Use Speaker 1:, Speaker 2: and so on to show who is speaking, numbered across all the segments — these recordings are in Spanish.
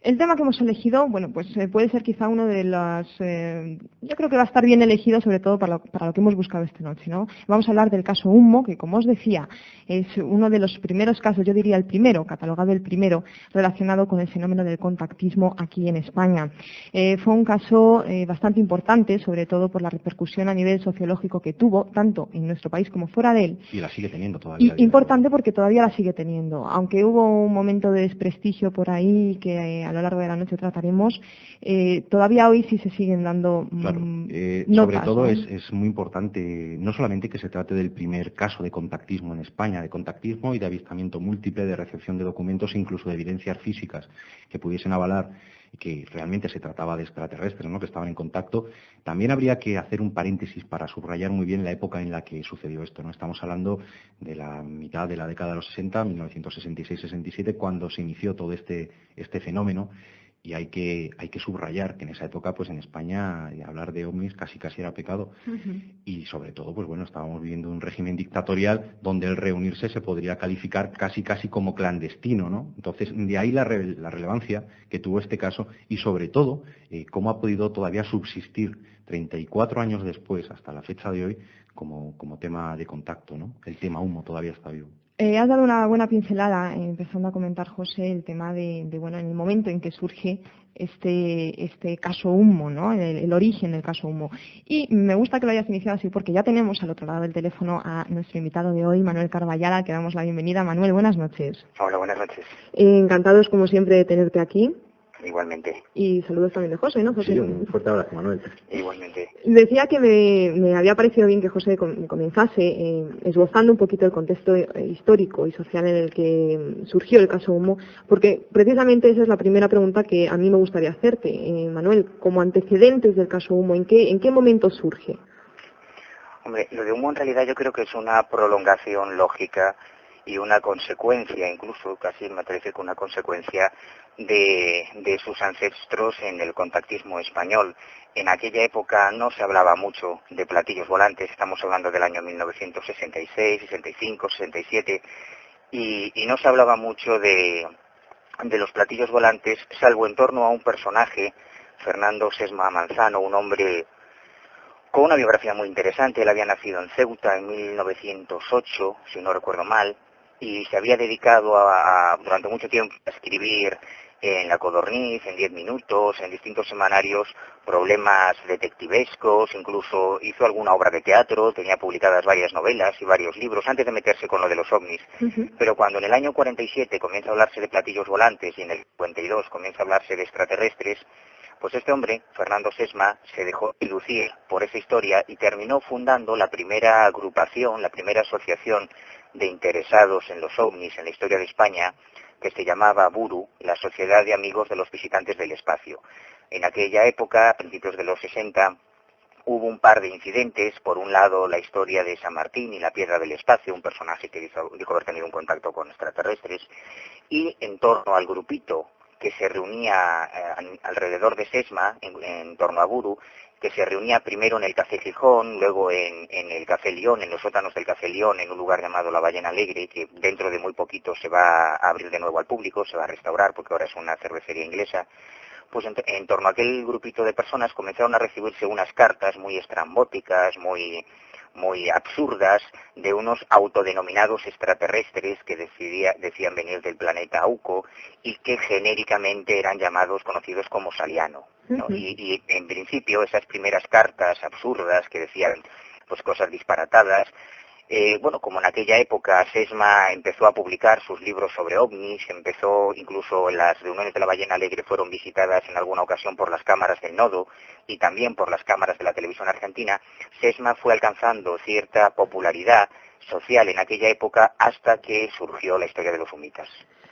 Speaker 1: El tema que hemos elegido, bueno, pues puede ser quizá uno de las... yo creo que va a estar bien elegido, sobre todo para lo que hemos buscado esta noche, ¿no? Vamos a hablar del caso Humo, que como os decía, es uno de los primeros casos, yo diría el primero, catalogado el primero, relacionado con el fenómeno del contactismo aquí en España. Fue un caso bastante importante, sobre todo por la repercusión a nivel sociológico que tuvo, tanto en nuestro país como fuera de él.
Speaker 2: Y la sigue teniendo todavía.
Speaker 1: Y importante porque todavía la sigue teniendo. Aunque hubo un momento de desprestigio por ahí que a lo largo de la noche trataremos, todavía hoy sí se siguen dando
Speaker 2: claro,
Speaker 1: notas,
Speaker 2: sobre todo
Speaker 1: ¿no?
Speaker 2: es muy importante no solamente que se trate del primer caso de contactismo en España, de contactismo y de avistamiento múltiple, de recepción de documentos, incluso de evidencias físicas que pudiesen avalar que realmente se trataba de extraterrestres, ¿no?, que estaban en contacto. También habría que hacer un paréntesis para subrayar muy bien la época en la que sucedió esto, ¿no? Estamos hablando de la mitad de la década de los 60, 1966-67, cuando se inició todo este fenómeno. Y hay que subrayar que en esa época, pues en España, hablar de ovnis casi era pecado. Y sobre todo, pues bueno, estábamos viviendo un régimen dictatorial donde el reunirse se podría calificar casi como clandestino, ¿no? Entonces, de ahí la relevancia que tuvo este caso y sobre todo, cómo ha podido todavía subsistir 34 años después, hasta la fecha de hoy, como tema de contacto, ¿no? El tema Humo todavía está vivo.
Speaker 1: Has dado una buena pincelada, empezando a comentar, José, el tema de bueno, en el momento en que surge este caso Humo, ¿no? El origen del caso Humo. Y me gusta que lo hayas iniciado así, porque ya tenemos al otro lado del teléfono a nuestro invitado de hoy, Manuel Carballal, que damos la bienvenida. Manuel, buenas noches.
Speaker 3: Hola, buenas noches.
Speaker 1: Encantados, como siempre, de tenerte aquí.
Speaker 3: Igualmente.
Speaker 1: Y saludos también de José, ¿no, José?
Speaker 2: Sí, un fuerte abrazo, Manuel.
Speaker 3: Igualmente.
Speaker 1: Decía que me había parecido bien que José comenzase esbozando un poquito el contexto histórico y social en el que surgió el caso Humo, porque precisamente esa es la primera pregunta que a mí me gustaría hacerte, Manuel, como antecedentes del caso Humo, ¿en qué momento surge?
Speaker 3: Hombre, lo de Humo en realidad yo creo que es una prolongación lógica y una consecuencia, incluso casi me atrevo a decir que una consecuencia de sus ancestros en el contactismo español. En aquella época no se hablaba mucho de platillos volantes, estamos hablando del año 1966, 65, 67, y no se hablaba mucho de los platillos volantes, salvo en torno a un personaje, Fernando Sesma Manzano, un hombre con una biografía muy interesante. Él había nacido en Ceuta en 1908, si no recuerdo mal, y se había dedicado durante mucho tiempo a escribir en La Codorniz, en 10 minutos, en distintos semanarios, problemas detectivescos, incluso hizo alguna obra de teatro, tenía publicadas varias novelas y varios libros antes de meterse con lo de los ovnis. Pero cuando en el año 47 comienza a hablarse de platillos volantes y en el 52 comienza a hablarse de extraterrestres, pues este hombre, Fernando Sesma, se dejó seducir por esa historia y terminó fundando la primera agrupación, la primera asociación de interesados en los ovnis en la historia de España, que se llamaba BURU, la Sociedad de Amigos de los Visitantes del Espacio. En aquella época, a principios de los 60, hubo un par de incidentes. Por un lado, la historia de San Martín y la Piedra del Espacio, un personaje que dijo haber tenido un contacto con extraterrestres, y en torno al grupito que se reunía alrededor de Sesma, en torno a Buru, que se reunía primero en el Café Gijón, luego en el Café Lión, en los sótanos del Café Lión, en un lugar llamado La Ballena Alegre, que dentro de muy poquito se va a abrir de nuevo al público, se va a restaurar porque ahora es una cervecería inglesa. Pues en torno a aquel grupito de personas comenzaron a recibirse unas cartas muy estrambóticas, muy absurdas, de unos autodenominados extraterrestres que decían venir del planeta Auco y que genéricamente eran conocidos como Saliano, ¿no? Y en principio esas primeras cartas absurdas que decían pues cosas disparatadas, como en aquella época Sesma empezó a publicar sus libros sobre ovnis, incluso en las reuniones de la Ballena Alegre fueron visitadas en alguna ocasión por las cámaras del Nodo y también por las cámaras de la televisión argentina. Sesma fue alcanzando cierta popularidad social en aquella época hasta que surgió la historia de los humitas.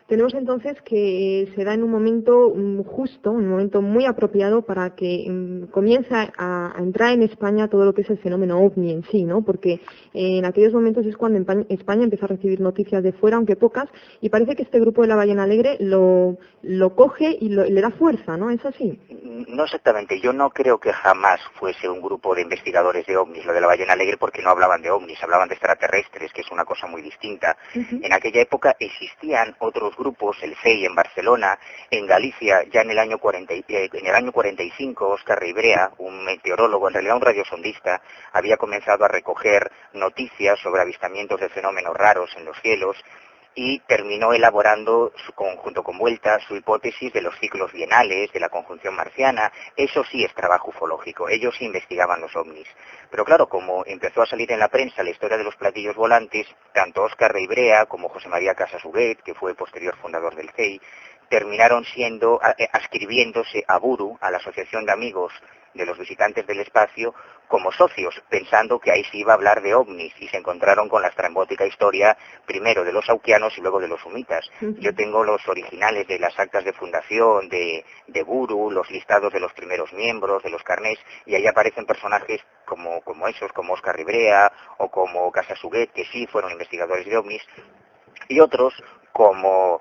Speaker 1: Tenemos entonces que se da en un momento justo, un momento muy apropiado para que comience a entrar en España todo lo que es el fenómeno OVNI en sí, ¿no? Porque en aquellos momentos es cuando España empieza a recibir noticias de fuera, aunque pocas, y parece que este grupo de la Ballena Alegre lo coge y le da fuerza, ¿no? ¿Es así?
Speaker 3: No exactamente, yo no creo que jamás fuese un grupo de investigadores de ovnis, lo de la ballena alegre, porque no hablaban de ovnis, hablaban de extraterrestres, que es una cosa muy distinta. En aquella época existían otros grupos, el CEI en Barcelona, en Galicia, ya en el año 45, Óscar Ribrea, un meteorólogo, en realidad un radiosondista, había comenzado a recoger noticias sobre avistamientos de fenómenos raros en los cielos, y terminó elaborando, junto con Vuelta, su hipótesis de los ciclos bienales, de la conjunción marciana. Eso sí es trabajo ufológico, ellos sí investigaban los ovnis. Pero claro, como empezó a salir en la prensa la historia de los platillos volantes, tanto Óscar Ribrea como José María Casasuguet, que fue posterior fundador del CEI, terminaron adscribiéndose a Buru, a la Asociación de Amigos de los Visitantes del Espacio, como socios, pensando que ahí se iba a hablar de ovnis, y se encontraron con la estrambótica historia primero de los auquianos y luego de los sumitas. Yo tengo los originales de las actas de fundación de Buru, los listados de los primeros miembros, de los carnés, y ahí aparecen personajes como esos, como Óscar Ribrea o como Casasuguet, que sí fueron investigadores de ovnis, y otros como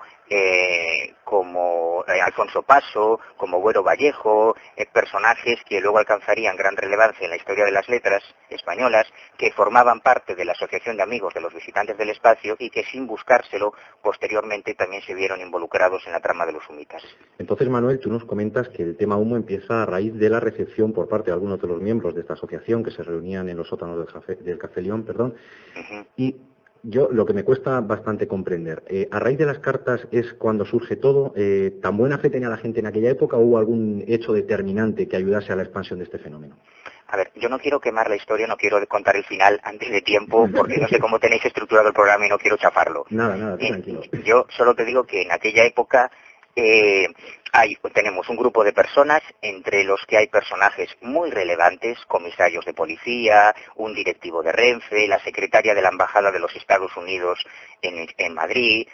Speaker 3: Alfonso Paso, como Güero Vallejo, personajes que luego alcanzarían gran relevancia en la historia de las letras españolas, que formaban parte de la Asociación de Amigos de los Visitantes del Espacio y que sin buscárselo posteriormente también se vieron involucrados en la trama de los sumitas.
Speaker 2: Entonces, Manuel, tú nos comentas que el tema humo empieza a raíz de la recepción por parte de algunos de los miembros de esta asociación que se reunían en los sótanos del Café León, y yo lo que me cuesta bastante comprender, a raíz de las cartas es cuando surge todo. ¿Tan buena fe tenía la gente en aquella época o hubo algún hecho determinante que ayudase a la expansión de este fenómeno?
Speaker 3: A ver, yo no quiero quemar la historia, no quiero contar el final antes de tiempo, porque no sé cómo tenéis estructurado el programa y no quiero chafarlo.
Speaker 2: Nada, tranquilo.
Speaker 3: Yo solo te digo que en aquella época tenemos un grupo de personas, entre los que hay personajes muy relevantes, comisarios de policía, un directivo de Renfe, la secretaria de la Embajada de los Estados Unidos en Madrid,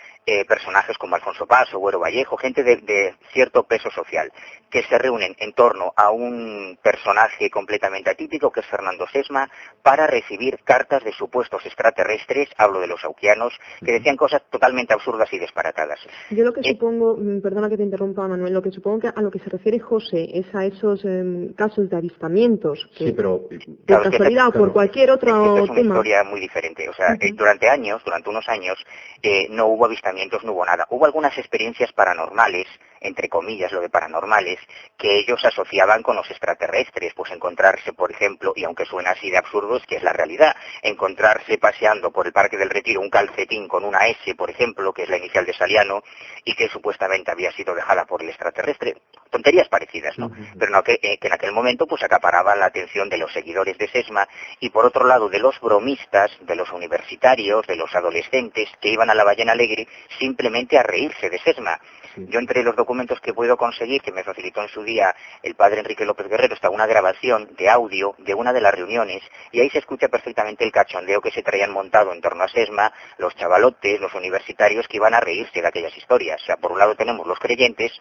Speaker 3: personajes como Alfonso Paso, Güero Vallejo, gente de cierto peso social, que se reúnen en torno a un personaje completamente atípico, que es Fernando Sesma, para recibir cartas de supuestos extraterrestres, hablo de los auquianos, que decían cosas totalmente absurdas y disparatadas.
Speaker 1: Yo lo que supongo, perdona que te interrumpa, Manuel, lo que supongo que a lo que se refiere José es a esos casos de avistamientos.
Speaker 2: Sí, pero
Speaker 1: por casualidad o por cualquier otro
Speaker 3: es una
Speaker 1: tema.
Speaker 3: Historia muy diferente. O sea, durante unos años, no hubo avistamientos, no hubo nada. Hubo algunas experiencias paranormales, entre comillas lo de paranormales, que ellos asociaban con los extraterrestres, pues encontrarse, por ejemplo, y aunque suena así de absurdo, es que es la realidad, encontrarse paseando por el Parque del Retiro un calcetín con una S, por ejemplo, que es la inicial de Saliano, y que supuestamente había sido dejada por el extraterrestre. Tonterías parecidas, ¿no? Pero que en aquel momento pues acaparaban la atención de los seguidores de Sesma, y por otro lado de los bromistas, de los universitarios, de los adolescentes que iban a la Ballena Alegre simplemente a reírse de Sesma. Yo entre los documentos que puedo conseguir, que me facilitó en su día el padre Enrique López Guerrero, está una grabación de audio de una de las reuniones, y ahí se escucha perfectamente el cachondeo que se traían montado en torno a Sesma, los chavalotes, los universitarios que iban a reírse de aquellas historias. O sea, por un lado tenemos los creyentes,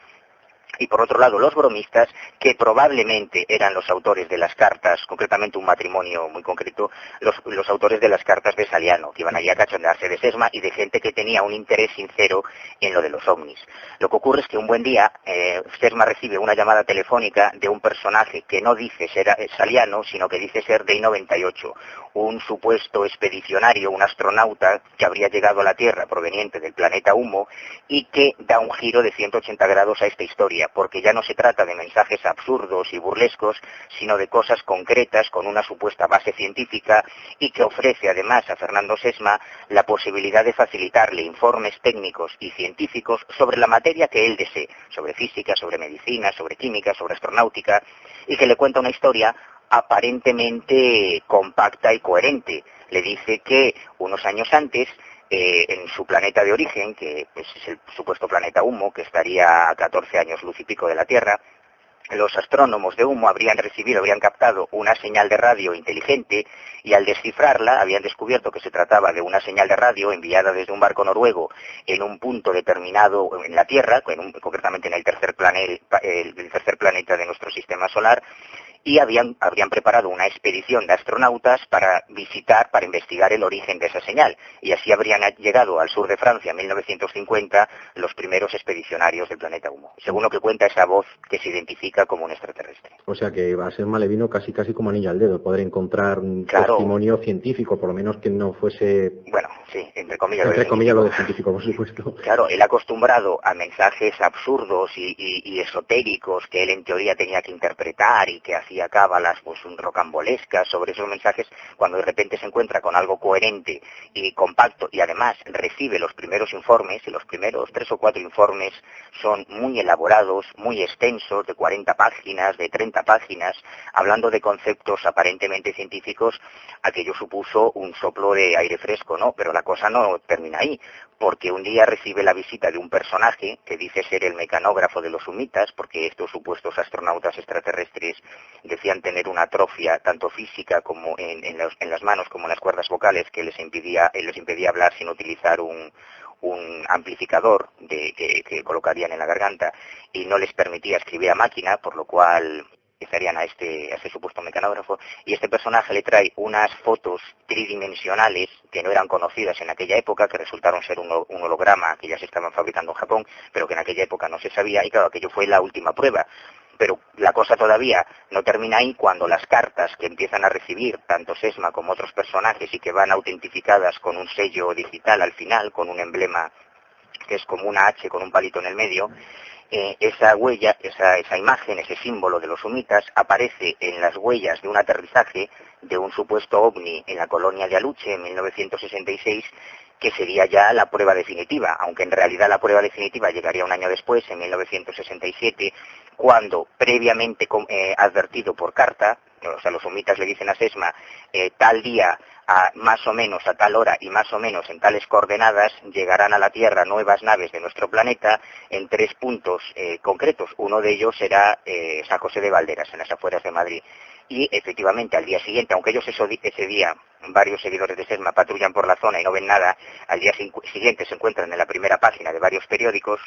Speaker 3: y por otro lado los bromistas, que probablemente eran los autores de las cartas, concretamente un matrimonio muy concreto, los autores de las cartas de Saliano, que iban allí a cachondearse de Sesma y de gente que tenía un interés sincero en lo de los ovnis. Lo que ocurre es que un buen día Sesma recibe una llamada telefónica de un personaje que no dice ser Saliano, sino que dice ser Day 98, un supuesto expedicionario, un astronauta que habría llegado a la Tierra proveniente del planeta Humo, y que da un giro de 180 grados a esta historia, porque ya no se trata de mensajes absurdos y burlescos, sino de cosas concretas con una supuesta base científica, y que ofrece además a Fernando Sesma la posibilidad de facilitarle informes técnicos y científicos sobre la materia que él desee, sobre física, sobre medicina, sobre química, sobre astronáutica, y que le cuenta una historia aparentemente compacta y coherente. Le dice que unos años antes, en su planeta de origen, que pues, es el supuesto planeta Humo, que estaría a 14 años luz y pico de la Tierra, los astrónomos de Humo habrían captado una señal de radio inteligente, y al descifrarla habían descubierto que se trataba de una señal de radio enviada desde un barco noruego en un punto determinado en la Tierra, concretamente en el tercer planeta de nuestro sistema solar, y habrían preparado una expedición de astronautas para investigar el origen de esa señal, y así habrían llegado al sur de Francia en 1950 los primeros expedicionarios del planeta Humo, según lo que cuenta esa voz que se identifica como un extraterrestre.
Speaker 2: O sea que va a ser malevino casi como anillo al dedo, poder encontrar un testimonio científico, por lo menos que no fuese...
Speaker 3: Bueno, sí, entre comillas
Speaker 2: lo de científico, por supuesto.
Speaker 3: Claro, él acostumbrado a mensajes absurdos y esotéricos que él en teoría tenía que interpretar y que hacía cábalas pues rocambolescas sobre esos mensajes, cuando de repente se encuentra con algo coherente y compacto y además recibe los primeros informes, y los primeros 3 o 4 informes son muy elaborados, muy extensos, de 40 páginas, de 30 páginas, hablando de conceptos aparentemente científicos, aquello supuso un soplo de aire fresco, ¿no? Pero la cosa no termina ahí, porque un día recibe la visita de un personaje que dice ser el mecanógrafo de los humitas, porque estos supuestos astronautas extraterrestres decían tener una atrofia tanto física como en las manos como en las cuerdas vocales que les impedía hablar sin utilizar un amplificador que colocarían en la garganta y no les permitía escribir a máquina, por lo cual estarían a este supuesto mecanógrafo, y este personaje le trae unas fotos tridimensionales que no eran conocidas en aquella época, que resultaron ser un holograma que ya se estaban fabricando en Japón, pero que en aquella época no se sabía, y claro, aquello fue la última prueba. Pero la cosa todavía no termina ahí, cuando las cartas que empiezan a recibir tanto Sesma como otros personajes y que van autentificadas con un sello digital al final, con un emblema que es como una H con un palito en el medio, esa huella, esa imagen, ese símbolo de los humitas aparece en las huellas de un aterrizaje de un supuesto ovni en la colonia de Aluche en 1966, que sería ya la prueba definitiva, aunque en realidad la prueba definitiva llegaría un año después, en 1967, cuando previamente advertido por carta, o sea, los humitas le dicen a Sesma, tal día, más o menos a tal hora y más o menos en tales coordenadas, llegarán a la Tierra nuevas naves de nuestro planeta en 3 puntos concretos. Uno de ellos será San José de Valderas, en las afueras de Madrid. Y efectivamente al día siguiente, aunque ellos ese día, varios seguidores de Sesma patrullan por la zona y no ven nada, al día siguiente se encuentran en la primera página de varios periódicos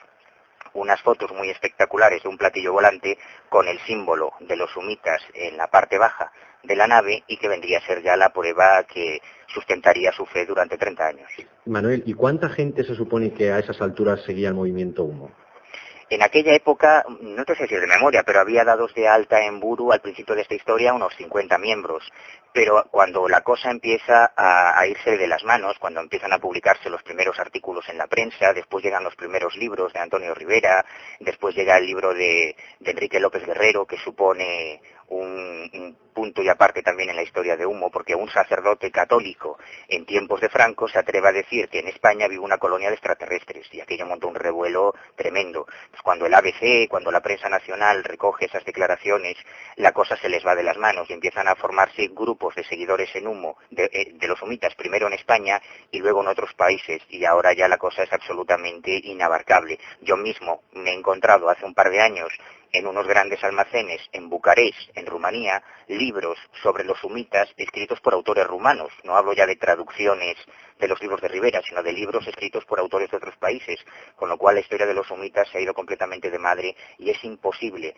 Speaker 3: unas fotos muy espectaculares de un platillo volante con el símbolo de los humitas en la parte baja de la nave, y que vendría a ser ya la prueba que sustentaría su fe durante 30 años.
Speaker 2: Manuel, ¿y cuánta gente se supone que a esas alturas seguía el movimiento Humo?
Speaker 3: En aquella época, no te sé si es de memoria, pero había dados de alta en Buru al principio de esta historia unos 50 miembros. Pero cuando la cosa empieza a irse de las manos, cuando empiezan a publicarse los primeros artículos en la prensa, después llegan los primeros libros de Antonio Rivera, después llega el libro de Enrique López Guerrero, que supone un punto y aparte también en la historia de Humo, porque un sacerdote católico en tiempos de Franco se atreve a decir que en España vive una colonia de extraterrestres, y aquello montó un revuelo tremendo. Pues cuando el ABC, cuando la prensa nacional recoge esas declaraciones, la cosa se les va de las manos y empiezan a formarse grupos de seguidores en Humo, de los humitas, primero en España y luego en otros países, y ahora ya la cosa es absolutamente inabarcable. Yo mismo me he encontrado hace un par de años en unos grandes almacenes en Bucarest, en Rumanía, libros sobre los humitas escritos por autores rumanos. No hablo ya de traducciones de los libros de Rivera, sino de libros escritos por autores de otros países, con lo cual la historia de los humitas se ha ido completamente de madre, y es imposible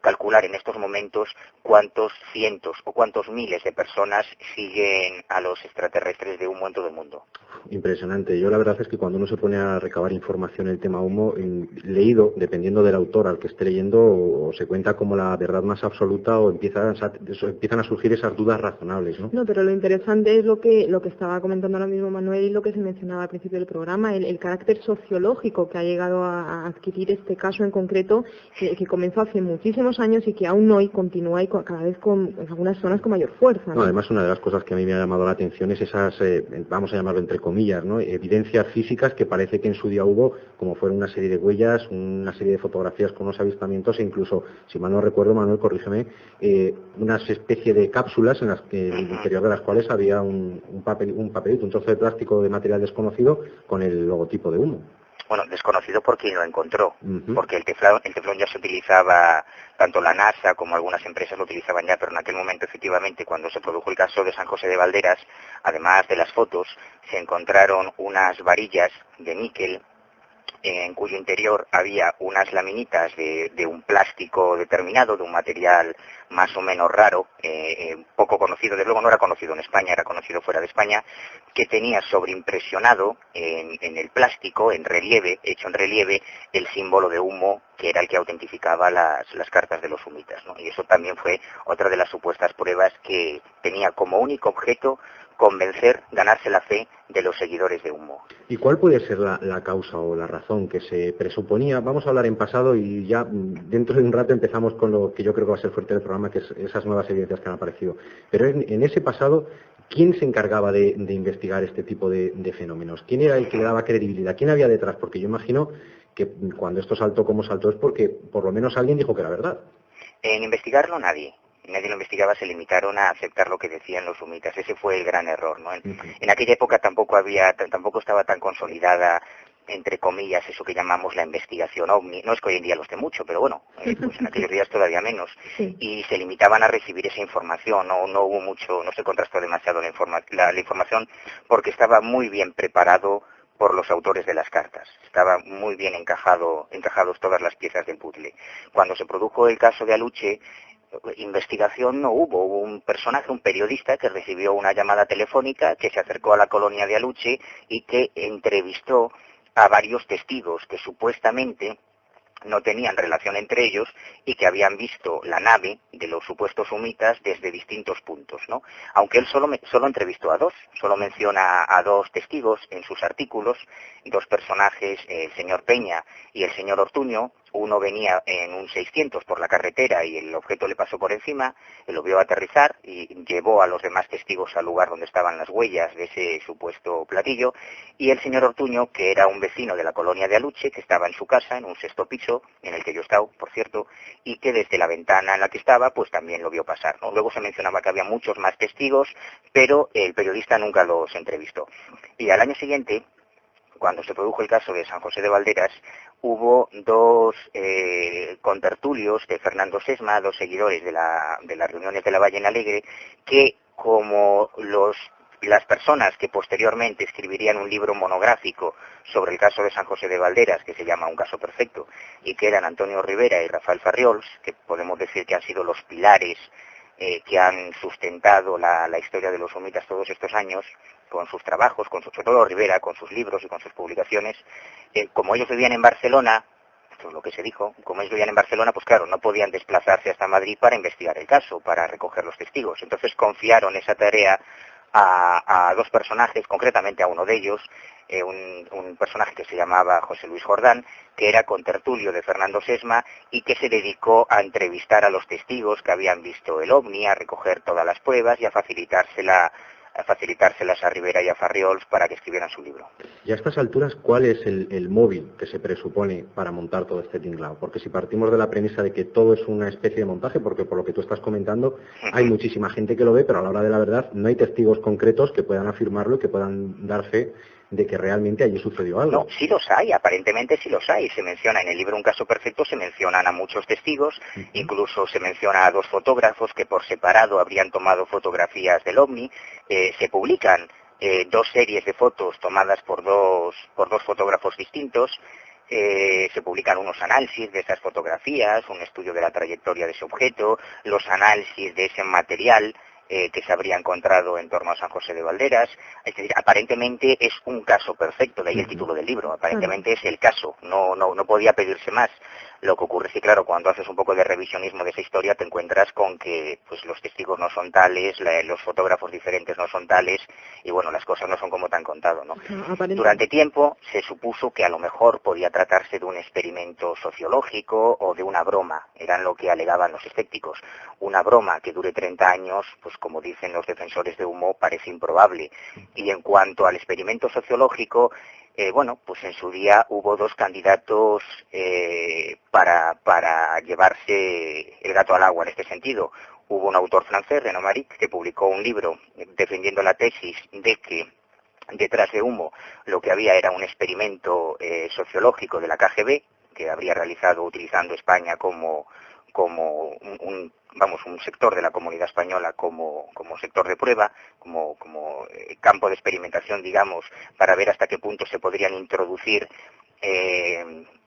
Speaker 3: calcular en estos momentos cuántos cientos o cuántos miles de personas siguen a los extraterrestres de Humo en todo el mundo.
Speaker 2: Impresionante. Yo la verdad es que cuando uno se pone a recabar información en el tema Humo, leído, dependiendo del autor al que esté leyendo, o se cuenta como la verdad más absoluta, o empiezan a surgir esas dudas razonables, ¿no?
Speaker 1: No, pero lo interesante es lo que estaba comentando ahora mismo Manuel, y lo que se mencionaba al principio del programa, el carácter sociológico que ha llegado a adquirir este caso en concreto, que comenzó hace muchísimos años y que aún hoy continúa, y cada vez en algunas zonas con mayor fuerza, ¿no?
Speaker 2: No, además, una de las cosas que a mí me ha llamado la atención es esas, vamos a llamarlo entre comillas, ¿no?, evidencias físicas que parece que en su día hubo, como fueron una serie de huellas, una serie de fotografías con unos avistamientos, e incluso, si mal no recuerdo, Manuel, corrígeme, una especie de cápsulas en las que en el interior de las cuales había un papelito, un trozo de plástico de material desconocido con el logotipo de Humo.
Speaker 3: Bueno, desconocido por quien lo encontró, porque el teflón ya se utilizaba, tanto la NASA como algunas empresas lo utilizaban ya, pero en aquel momento, efectivamente, cuando se produjo el caso de San José de Valderas, además de las fotos, se encontraron unas varillas de níquel en cuyo interior había unas laminitas de un plástico determinado, de un material más o menos raro, poco conocido, desde luego no era conocido en España, era conocido fuera de España, que tenía sobreimpresionado en el plástico, hecho en relieve, el símbolo de humo, que era el que autentificaba las cartas de los humitas, ¿no? Y eso también fue otra de las supuestas pruebas que tenía como único objeto convencer, ganarse la fe de los seguidores de Humo.
Speaker 4: ¿Y cuál puede ser la causa o la razón que se presuponía? Vamos a hablar en pasado y ya dentro de un rato empezamos con lo que yo creo que va a ser fuerte del programa, que es esas nuevas evidencias que han aparecido. Pero en ese pasado, ¿quién se encargaba de investigar este tipo de fenómenos? ¿Quién era el que le daba credibilidad? ¿Quién había detrás? Porque yo imagino que cuando esto saltó como saltó es porque por lo menos alguien dijo que era verdad.
Speaker 3: En investigarlo nadie lo investigaba, se limitaron a aceptar lo que decían los humitas. Ese fue el gran error, ¿no? En aquella época tampoco estaba tan consolidada, entre comillas, eso que llamamos la investigación OVNI. No es que hoy en día lo esté mucho, pero bueno, pues en aquellos días todavía menos.
Speaker 1: Sí.
Speaker 3: Y se limitaban a recibir esa información, no hubo mucho, no se contrastó demasiado la información, porque estaba muy bien preparado por los autores de las cartas. Estaba muy bien encajados todas las piezas del puzzle. Cuando se produjo el caso de Aluche, investigación no hubo un personaje, un periodista que recibió una llamada telefónica, que se acercó a la colonia de Aluche y que entrevistó a varios testigos que supuestamente no tenían relación entre ellos y que habían visto la nave de los supuestos humitas desde distintos puntos, ¿no? Aunque él solo entrevistó a dos, solo menciona a dos testigos en sus artículos, dos personajes, el señor Peña y el señor Ortuño. Uno venía en un 600 por la carretera y el objeto le pasó por encima, él lo vio aterrizar y llevó a los demás testigos al lugar donde estaban las huellas de ese supuesto platillo, y el señor Ortuño, que era un vecino de la colonia de Aluche, que estaba en su casa, en un 6º piso, en el que yo he estado, por cierto, y que desde la ventana en la que estaba, pues también lo vio pasar, ¿no? Luego se mencionaba que había muchos más testigos, pero el periodista nunca los entrevistó. Y al año siguiente, cuando se produjo el caso de San José de Valderas, hubo dos contertulios de Fernando Sesma, dos seguidores de las reuniones de la Ballena Alegre, que como las personas que posteriormente escribirían un libro monográfico sobre el caso de San José de Valderas, que se llama Un caso perfecto, y que eran Antonio Rivera y Rafael Farriols, que podemos decir que han sido los pilares que han sustentado la historia de los humitas todos estos años, con sus trabajos, sobre todo Rivera, con sus libros y con sus publicaciones. Como ellos vivían en Barcelona, esto es lo que se dijo, como ellos vivían en Barcelona, pues claro, no podían desplazarse hasta Madrid para investigar el caso, para recoger los testigos. Entonces confiaron esa tarea a dos personajes, concretamente a uno de ellos, un personaje que se llamaba José Luis Jordán, que era contertulio de Fernando Sesma y que se dedicó a entrevistar a los testigos que habían visto el OVNI, a recoger todas las pruebas y a facilitárselas a Rivera y a Farriols para que escribieran su libro.
Speaker 4: Y a estas alturas, ¿cuál es el móvil que se presupone para montar todo este tinglao? Porque si partimos de la premisa de que todo es una especie de montaje, porque por lo que tú estás comentando, hay muchísima gente que lo ve, pero a la hora de la verdad no hay testigos concretos que puedan afirmarlo y que puedan dar fe de que realmente allí sucedió algo.
Speaker 3: No, sí los hay, aparentemente sí los hay. Se menciona en el libro Un caso perfecto, se mencionan a muchos testigos, incluso se menciona a dos fotógrafos que por separado habrían tomado fotografías del OVNI. Se publican dos series de fotos tomadas por dos fotógrafos distintos. Se publican unos análisis de esas fotografías, un estudio de la trayectoria de ese objeto, los análisis de ese material que se habría encontrado en torno a San José de Valderas. Es decir, aparentemente es un caso perfecto, de ahí el título del libro, aparentemente es el caso, no podía pedirse más. Lo que ocurre es que, claro, cuando haces un poco de revisionismo de esa historia te encuentras con que pues los testigos no son tales, los fotógrafos diferentes no son tales, y bueno, las cosas no son como te han contado, ¿no? Durante tiempo se supuso que a lo mejor podía tratarse de un experimento sociológico o de una broma, eran lo que alegaban los escépticos. Una broma que dure 30 años, pues como dicen los defensores de Humo, parece improbable. Y en cuanto al experimento sociológico, pues en su día hubo dos candidatos para llevarse el gato al agua en este sentido. Hubo un autor francés, Renaud Maric, que publicó un libro defendiendo la tesis de que detrás de Humo lo que había era un experimento sociológico de la KGB, que habría realizado utilizando España como como un sector de la comunidad española como sector de prueba, como campo de experimentación, digamos, para ver hasta qué punto se podrían introducir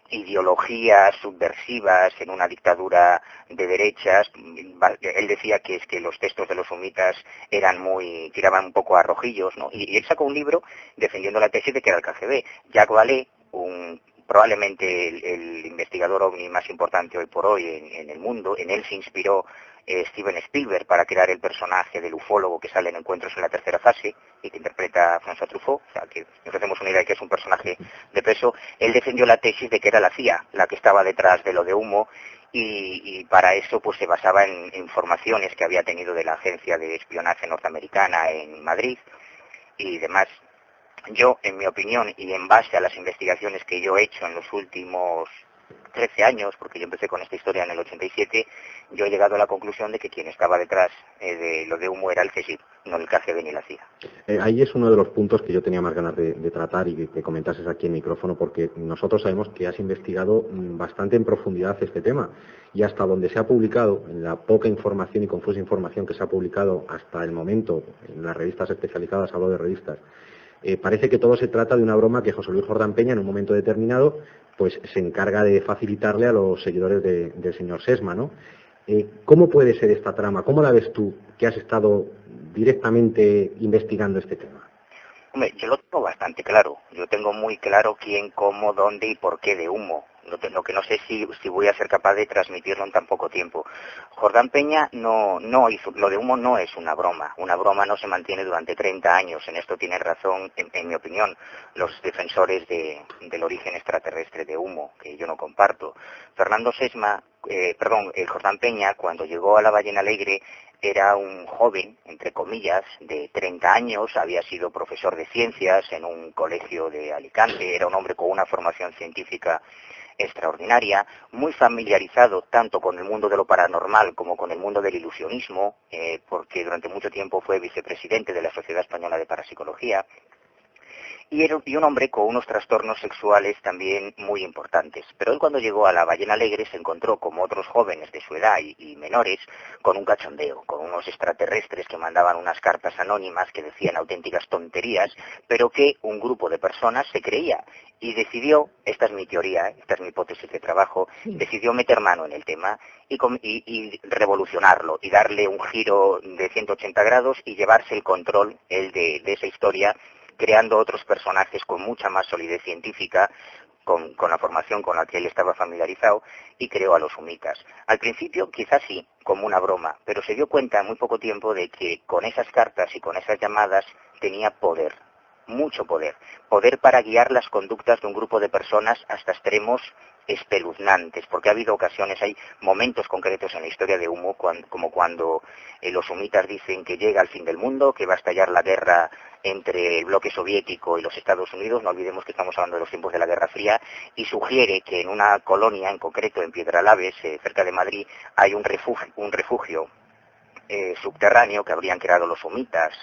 Speaker 3: ideologías subversivas en una dictadura de derechas. Él decía que es que los textos de los sumitas tiraban un poco a rojillos, ¿no? Y él sacó un libro defendiendo la tesis de que era el KGB. Jacques Vallée, probablemente el investigador ovni más importante hoy por hoy en el mundo, en él se inspiró Steven Spielberg para crear el personaje del ufólogo que sale en Encuentros en la tercera fase y que interpreta a François Truffaut, o sea que nos hacemos una idea de que es un personaje de peso. Él defendió la tesis de que era la CIA la que estaba detrás de lo de Humo y para eso pues se basaba en informaciones que había tenido de la agencia de espionaje norteamericana en Madrid y demás. Yo, en mi opinión, y en base a las investigaciones que yo he hecho en los últimos 13 años, porque yo empecé con esta historia en el 87, yo he llegado a la conclusión de que quien estaba detrás de lo de Humo era el CSIC, no el KGB ni la CIA.
Speaker 4: Ahí es uno de los puntos que yo tenía más ganas de tratar y que comentases aquí en micrófono, porque nosotros sabemos que has investigado bastante en profundidad este tema y hasta donde se ha publicado, en la poca información y confusa información que se ha publicado hasta el momento en las revistas especializadas, hablo de revistas, parece que todo se trata de una broma que José Luis Jordán Peña en un momento determinado pues se encarga de facilitarle a los seguidores del señor Sesma, ¿no? ¿Cómo puede ser esta trama? ¿Cómo la ves tú, que has estado directamente investigando este tema?
Speaker 3: Hombre, yo lo tengo bastante claro. Yo tengo muy claro quién, cómo, dónde y por qué de Humo. Lo que no sé si voy a ser capaz de transmitirlo en tan poco tiempo. Jordán Peña no hizo, lo de Humo no es una broma. Una broma no se mantiene durante 30 años. En esto tienen razón, en mi opinión, los defensores del origen extraterrestre de Humo, que yo no comparto. Jordán Peña, cuando llegó a la Ballena Alegre, era un joven, entre comillas, de 30 años, había sido profesor de ciencias en un colegio de Alicante, era un hombre con una formación científica extraordinaria, muy familiarizado tanto con el mundo de lo paranormal como con el mundo del ilusionismo, porque durante mucho tiempo fue vicepresidente de la Sociedad Española de Parapsicología, y un hombre con unos trastornos sexuales también muy importantes. Pero él cuando llegó a la Ballena Alegre se encontró, como otros jóvenes de su edad y menores, con un cachondeo, con unos extraterrestres que mandaban unas cartas anónimas que decían auténticas tonterías, pero que un grupo de personas se creía. Y decidió, esta es mi teoría, esta es mi hipótesis de trabajo, decidió meter mano en el tema y revolucionarlo y darle un giro de 180 grados y llevarse el control de esa historia, creando otros personajes con mucha más solidez científica, con la formación con la que él estaba familiarizado, y creó a los humitas. Al principio quizás sí, como una broma, pero se dio cuenta en muy poco tiempo de que con esas cartas y con esas llamadas tenía poder, mucho poder para guiar las conductas de un grupo de personas hasta extremos espeluznantes, porque ha habido ocasiones, hay momentos concretos en la historia de Humo, como cuando los humitas dicen que llega el fin del mundo, que va a estallar la guerra entre el bloque soviético y los Estados Unidos, no olvidemos que estamos hablando de los tiempos de la Guerra Fría, y sugiere que en una colonia, en concreto en Piedralaves, cerca de Madrid, hay un refugio subterráneo que habrían creado los humitas,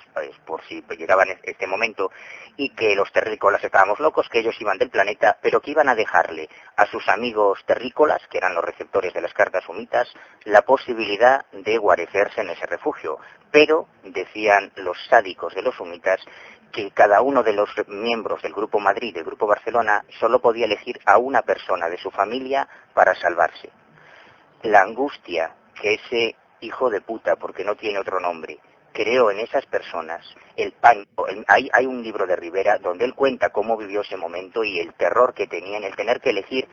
Speaker 3: por si llegaban este momento, y que los terrícolas estábamos locos, que ellos iban del planeta, pero que iban a dejarle a sus amigos terrícolas, que eran los receptores de las cartas humitas, la posibilidad de guarecerse en ese refugio. Pero, decían los sádicos de los humitas, que cada uno de los miembros del Grupo Madrid y del Grupo Barcelona solo podía elegir a una persona de su familia para salvarse. La angustia que ese hijo de puta, porque no tiene otro nombre, creó en esas personas el pánico. Hay un libro de Rivera donde él cuenta cómo vivió ese momento y el terror que tenía en el tener que elegir.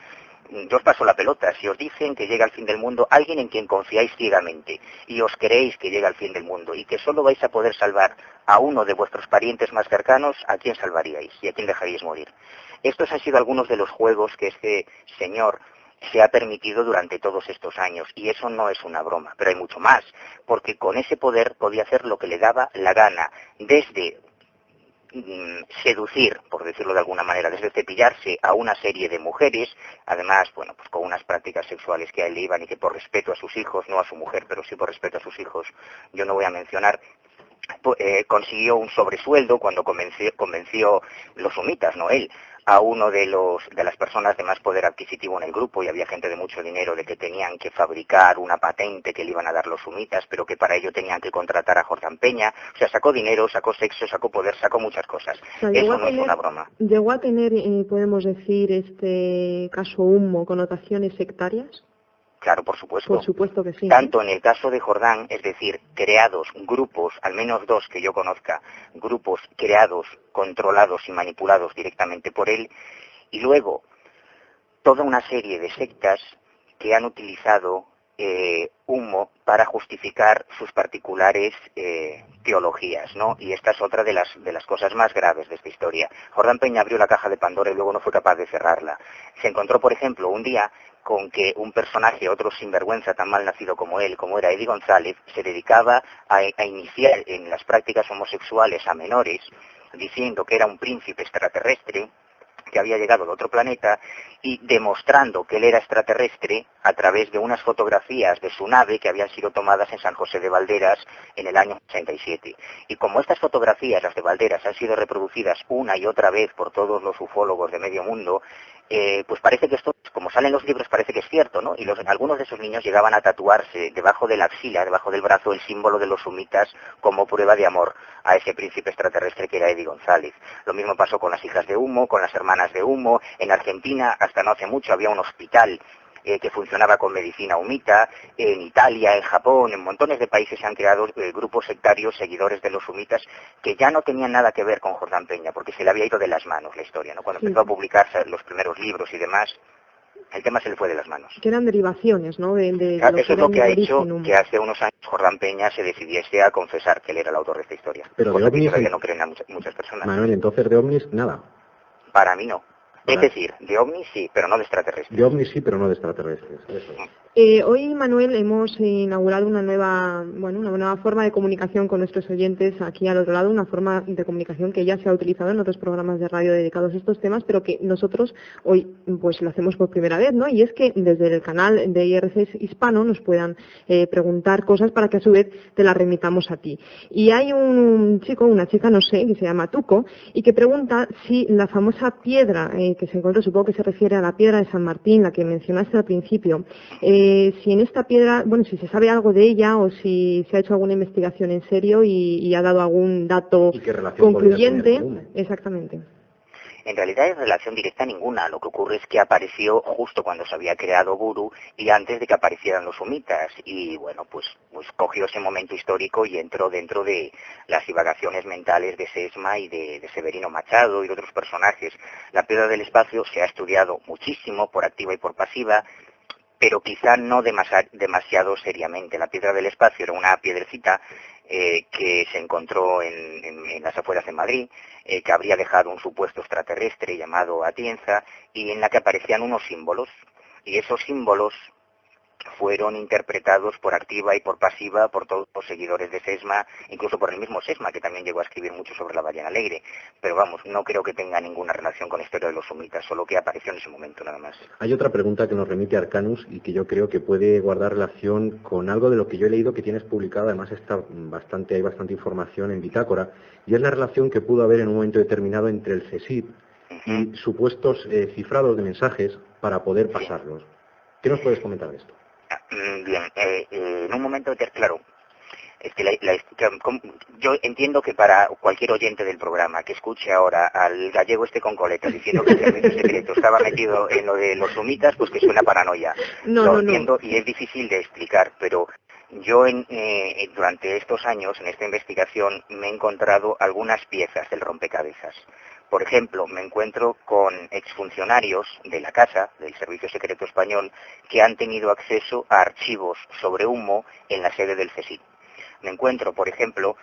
Speaker 3: Yo os paso la pelota, si os dicen que llega el fin del mundo, alguien en quien confiáis ciegamente y os creéis que llega el fin del mundo y que solo vais a poder salvar a uno de vuestros parientes más cercanos, ¿a quién salvaríais y a quién dejaríais morir? Estos han sido algunos de los juegos que este señor se ha permitido durante todos estos años, y eso no es una broma, pero hay mucho más, porque con ese poder podía hacer lo que le daba la gana, desde seducir, por decirlo de alguna manera, desde cepillarse a una serie de mujeres, además, bueno, pues con unas prácticas sexuales que a él le iban y que por respeto a sus hijos, no a su mujer, pero sí por respeto a sus hijos, yo no voy a mencionar, consiguió un sobresueldo cuando convenció los humitas, no él, a uno de las personas de más poder adquisitivo en el grupo, y había gente de mucho dinero, de que tenían que fabricar una patente que le iban a dar los humitas, pero que para ello tenían que contratar a Jordán Peña. O sea, sacó dinero, sacó sexo, sacó poder, sacó muchas cosas.
Speaker 1: O sea,
Speaker 3: eso no es una broma.
Speaker 1: ¿Llegó a tener, podemos decir, este caso Humo, connotaciones sectarias?
Speaker 3: Claro, por supuesto.
Speaker 1: Por supuesto que sí.
Speaker 3: Tanto en el caso de Jordán, es decir, creados grupos, al menos 2 que yo conozca, grupos creados, controlados y manipulados directamente por él, y luego toda una serie de sectas que han utilizado Humo para justificar sus particulares teologías, ¿no? Y esta es otra de las cosas más graves de esta historia. Jordán Peña abrió la caja de Pandora y luego no fue capaz de cerrarla. Se encontró, por ejemplo, un día con que un personaje, otro sinvergüenza tan mal nacido como él, como era Eddie González, se dedicaba a iniciar en las prácticas homosexuales a menores, diciendo que era un príncipe extraterrestre, que había llegado de otro planeta, y demostrando que él era extraterrestre a través de unas fotografías de su nave que habían sido tomadas en San José de Valderas en el año 87. Y como estas fotografías, las de Valderas, han sido reproducidas una y otra vez por todos los ufólogos de medio mundo, pues parece que esto, como salen los libros, parece que es cierto, ¿no? Y algunos de esos niños llegaban a tatuarse debajo de la axila, debajo del brazo, el símbolo de los humitas como prueba de amor a ese príncipe extraterrestre que era Eddie González. Lo mismo pasó con las hijas de Humo, con las hermanas de Humo. En Argentina, hasta no hace mucho, había un hospital que funcionaba con medicina humita. En Italia, en Japón, en montones de países se han creado grupos sectarios seguidores de los humitas que ya no tenían nada que ver con Jordán Peña, porque se le había ido de las manos la historia, ¿no? Cuando empezó a publicarse los primeros libros y demás, el tema se le fue de las manos.
Speaker 1: Que eran derivaciones, ¿no?
Speaker 3: Claro, eso es lo que ha hecho que hace unos años Jordán Peña se decidiese a confesar que él era el autor de esta historia.
Speaker 4: Pero de ovnis
Speaker 3: todavía no creen a muchas personas.
Speaker 4: Manuel, entonces de ovnis nada.
Speaker 3: Para mí no. Es decir, de ovnis sí, pero no de extraterrestres.
Speaker 4: De ovnis sí, pero no de extraterrestres. Eso.
Speaker 1: Hoy, Manuel, hemos inaugurado una nueva forma de comunicación con nuestros oyentes aquí al otro lado, una forma de comunicación que ya se ha utilizado en otros programas de radio dedicados a estos temas, pero que nosotros hoy pues lo hacemos por primera vez, ¿no? Y es que desde el canal de IRC Hispano nos puedan preguntar cosas para que a su vez te las remitamos a ti. Y hay un chico, una chica, no sé, que se llama Tuco, y que pregunta si la famosa piedra que se encontró, supongo que se refiere a la piedra de San Martín, la que mencionaste al principio, si en esta piedra, bueno, si se sabe algo de ella o si se ha hecho alguna investigación en serio y ha dado algún dato concluyente. Exactamente.
Speaker 3: En realidad es relación directa ninguna. Lo que ocurre es que apareció justo cuando se había creado Guru y antes de que aparecieran los humitas. Y bueno, pues cogió ese momento histórico y entró dentro de las divagaciones mentales de Sesma y de Severino Machado y de otros personajes. La piedra del espacio se ha estudiado muchísimo por activa y por pasiva, pero quizá no demasiado seriamente. La piedra del espacio era una piedrecita que se encontró en las afueras de Madrid, que habría dejado un supuesto extraterrestre llamado Atienza, y en la que aparecían unos símbolos, y esos símbolos fueron interpretados por activa y por pasiva por todos los seguidores de Sesma, incluso por el mismo Sesma, que también llegó a escribir mucho sobre la ballena alegre. Pero vamos, no creo que tenga ninguna relación con la historia de los humitas, solo que apareció en ese momento nada más.
Speaker 4: Hay otra pregunta que nos remite a Arcanus y que yo creo que puede guardar relación con algo de lo que yo he leído que tienes publicado, además hay bastante información en Bitácora, y es la relación que pudo haber en un momento determinado entre el CSIC y supuestos cifrados de mensajes para poder pasarlos. ¿Qué nos puedes comentar de esto?
Speaker 3: Bien, en un momento claro, es que yo entiendo que para cualquier oyente del programa que escuche ahora al gallego con coletas diciendo que el servicio secreto estaba metido en lo de los humitas, pues que suena paranoia. Lo entiendo y es difícil de explicar, pero yo durante estos años, en esta investigación, me he encontrado algunas piezas del rompecabezas. Por ejemplo, me encuentro con exfuncionarios de la Casa, del Servicio Secreto Español, que han tenido acceso a archivos sobre Humo en la sede del CSIC. Me encuentro, por ejemplo,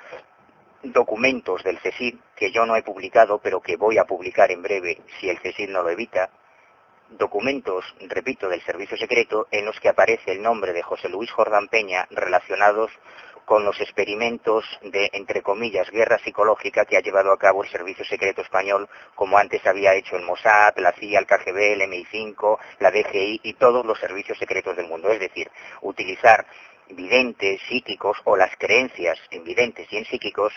Speaker 3: documentos del CSIC que yo no he publicado, pero que voy a publicar en breve si el CSIC no lo evita. Documentos, repito, del Servicio Secreto en los que aparece el nombre de José Luis Jordán Peña relacionados con los experimentos de, entre comillas, guerra psicológica que ha llevado a cabo el Servicio Secreto Español, como antes había hecho el Mossad, la CIA, el KGB, el MI5, la DGI y todos los servicios secretos del mundo. Es decir, utilizar videntes, psíquicos o las creencias en videntes y en psíquicos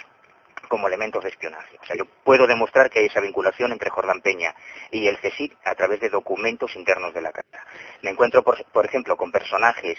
Speaker 3: como elementos de espionaje. O sea, yo puedo demostrar que hay esa vinculación entre Jordán Peña y el CSIC a través de documentos internos de la carta. Me encuentro, por ejemplo, con personajes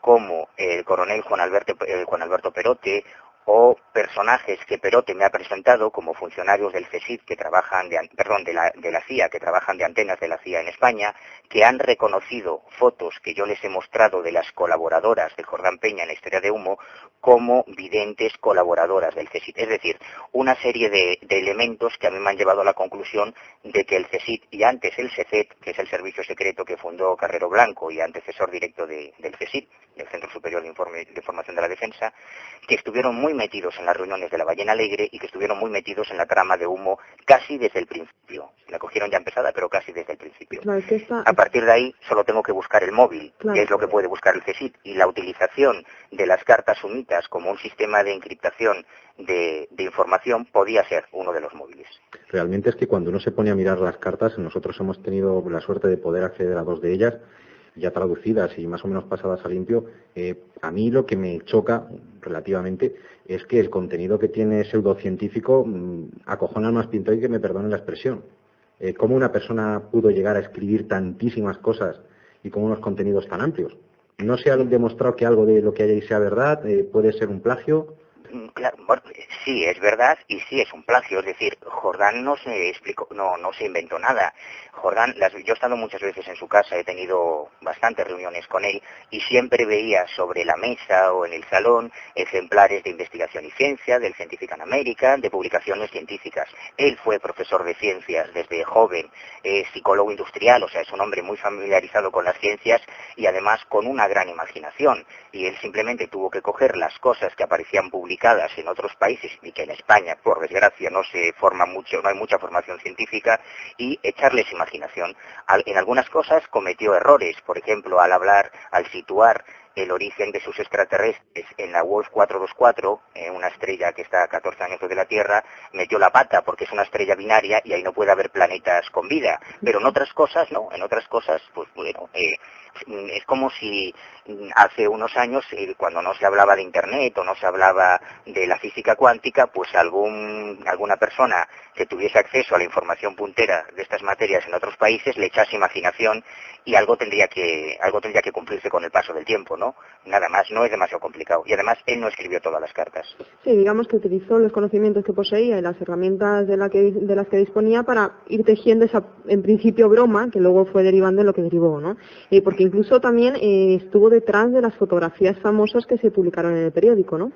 Speaker 3: como el coronel Juan Alberto Perote, o personajes que Perote me ha presentado como funcionarios del CSIC que trabajan de la CIA, que trabajan de antenas de la CIA en España, que han reconocido fotos que yo les he mostrado de las colaboradoras de Jordán Peña en la historia de Humo como videntes colaboradoras del CSIC. Es decir, una serie de elementos que a mí me han llevado a la conclusión de que el CSIC y antes el SECET, que es el servicio secreto que fundó Carrero Blanco y antecesor directo del CSIC, del Centro Superior de Información de la Defensa, que estuvieron muy metidos en las reuniones de la Ballena Alegre y que estuvieron muy metidos en la trama de Humo casi desde el principio. La cogieron ya empezada, pero casi desde el principio.
Speaker 1: Claro,
Speaker 3: A partir de ahí solo tengo que buscar el móvil,
Speaker 1: claro,
Speaker 3: que es lo que puede buscar el CSIC, y la utilización de las cartas sumitas como un sistema de encriptación de información podía ser uno de los móviles.
Speaker 4: Realmente es que cuando uno se pone a mirar las cartas, nosotros hemos tenido la suerte de poder acceder a 2 de ellas, ya traducidas y más o menos pasadas a limpio. A mí lo que me choca relativamente es que el contenido que tiene pseudocientífico acojona al más pintor, y que me perdonen la expresión. ¿Cómo una persona pudo llegar a escribir tantísimas cosas y con unos contenidos tan amplios? ¿No se ha demostrado que algo de lo que hay ahí sea verdad? ¿Puede ser un plagio?
Speaker 3: Claro, bueno, sí, es verdad y sí es un plagio. Es decir, Jordán no se explicó, no se inventó nada. Jordán, yo he estado muchas veces en su casa, he tenido bastantes reuniones con él y siempre veía sobre la mesa o en el salón ejemplares de investigación y ciencia, del Scientific American, de publicaciones científicas. Él fue profesor de ciencias desde joven, es psicólogo industrial, o sea, es un hombre muy familiarizado con las ciencias y además con una gran imaginación. Y él simplemente tuvo que coger las cosas que aparecían publicadas en otros países y que en España, por desgracia, no se forma mucho, no hay mucha formación científica, y echarles imaginación. En algunas cosas cometió errores, por ejemplo, al situar el origen de sus extraterrestres en la Wolf 424, una estrella que está a 14 años de la Tierra, metió la pata porque es una estrella binaria y ahí no puede haber planetas con vida. Pero en otras cosas, no, en otras cosas, pues bueno, es como si hace unos años, cuando no se hablaba de Internet o no se hablaba de la física cuántica, pues alguna persona que tuviese acceso a la información puntera de estas materias en otros países le echase imaginación y algo tendría que cumplirse con el paso del tiempo, ¿no? Nada más, no es demasiado complicado. Y además, él no escribió todas las cartas.
Speaker 1: Sí, digamos que utilizó los conocimientos que poseía y las herramientas de las que disponía para ir tejiendo esa, en principio, broma, que luego fue derivando en lo que derivó, ¿no? Porque incluso también estuvo detrás de las fotografías famosas que se publicaron en el periódico, ¿no?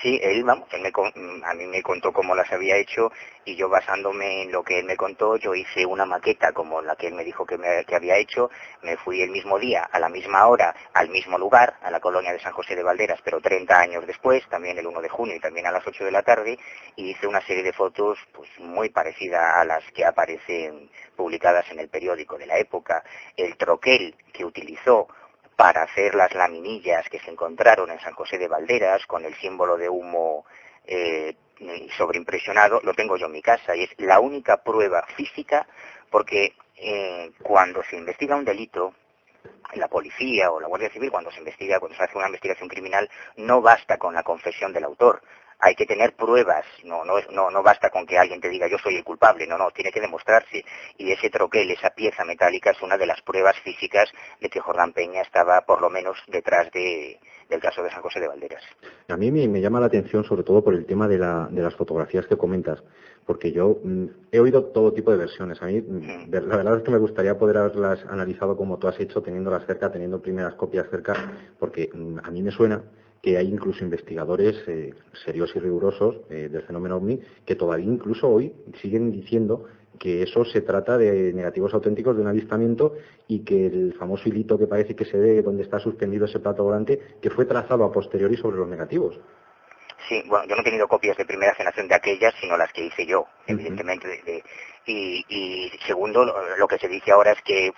Speaker 3: Sí, a mí me contó cómo las había hecho y yo, basándome en lo que él me contó, yo hice una maqueta como la que él me dijo que había hecho. Me fui el mismo día, a la misma hora, al mismo lugar, a la colonia de San José de Valderas, pero 30 años después, también el 1 de junio y también a las 8 de la tarde, y hice una serie de fotos pues muy parecida a las que aparecen publicadas en el periódico de la época. El troquel que utilizó para hacer las laminillas que se encontraron en San José de Valderas con el símbolo de Humo sobreimpresionado, lo tengo yo en mi casa y es la única prueba física, porque cuando se investiga un delito, la policía o la Guardia Civil, cuando se hace una investigación criminal, no basta con la confesión del autor. Hay que tener pruebas, no basta con que alguien te diga yo soy el culpable, no, tiene que demostrarse. Y ese troquel, esa pieza metálica, es una de las pruebas físicas de que Jordán Peña estaba por lo menos detrás del caso de San José de Valderas.
Speaker 4: A mí me llama la atención sobre todo por el tema de las fotografías que comentas, porque yo he oído todo tipo de versiones. A mí la verdad es que me gustaría poder haberlas analizado como tú has hecho, teniéndolas cerca, teniendo primeras copias cerca, porque a mí me suena que hay incluso investigadores serios y rigurosos del fenómeno OVNI que todavía incluso hoy siguen diciendo que eso se trata de negativos auténticos de un avistamiento y que el famoso hilito que parece que se ve donde está suspendido ese plato volante, que fue trazado a posteriori sobre los negativos.
Speaker 3: Sí, bueno, yo no he tenido copias de primera generación de aquellas, sino las que hice yo, evidentemente. Y segundo, lo que se dice ahora es que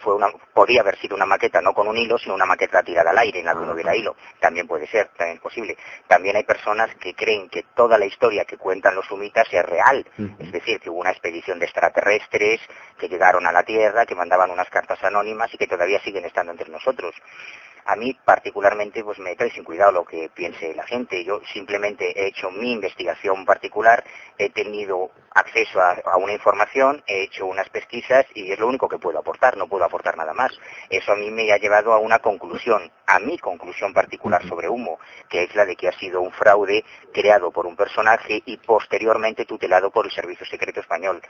Speaker 3: podía haber sido una maqueta no con un hilo, sino una maqueta tirada al aire en la que no hubiera hilo. También puede ser, también es posible. También hay personas que creen que toda la historia que cuentan los sumitas es real. Es decir, que hubo una expedición de extraterrestres que llegaron a la Tierra, que mandaban unas cartas anónimas y que todavía siguen estando entre nosotros. A mí particularmente pues me trae sin cuidado lo que piense la gente. Yo simplemente he hecho mi investigación particular, he tenido acceso a una información, he hecho unas pesquisas y es lo único que puedo aportar, no puedo aportar nada más. Eso a mí me ha llevado a una conclusión, a mi conclusión particular sobre Humo, que es la de que ha sido un fraude creado por un personaje y posteriormente tutelado por el Servicio Secreto Español.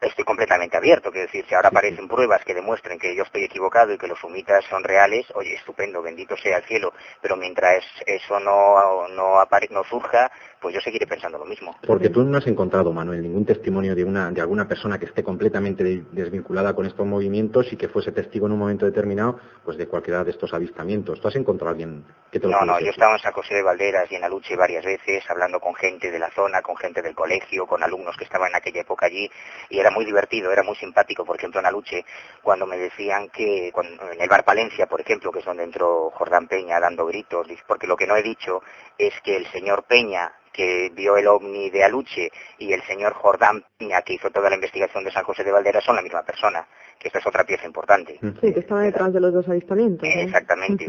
Speaker 3: Estoy completamente abierto, quiero decir, si ahora aparecen pruebas que demuestren que yo estoy equivocado y que los humitas son reales, oye, estupendo, bendito sea el cielo, pero mientras eso no surja, pues yo seguiré pensando lo mismo.
Speaker 4: Porque tú no has encontrado, Manuel, ningún testimonio de alguna persona que esté completamente desvinculada con estos movimientos y que fuese testigo en un momento determinado pues de cualquiera de estos avistamientos. ¿Tú has encontrado a alguien que te lo
Speaker 3: No, yo he estado en San José de Valderas y en Aluche varias veces, hablando con gente de la zona, con gente del colegio, con alumnos que estaban en aquella época allí, y era muy divertido, era muy simpático. Por ejemplo, en Aluche, cuando me decían que en el bar Palencia, por ejemplo, que es donde entró Jordán Peña dando gritos, porque lo que no he dicho es que el señor Peña, que vio el ovni de Aluche, y el señor Jordán Peña, que hizo toda la investigación de San José de Valderas, son la misma persona, que esta es otra pieza importante.
Speaker 1: Sí, que estaba detrás de los dos avistamientos.
Speaker 3: Exactamente.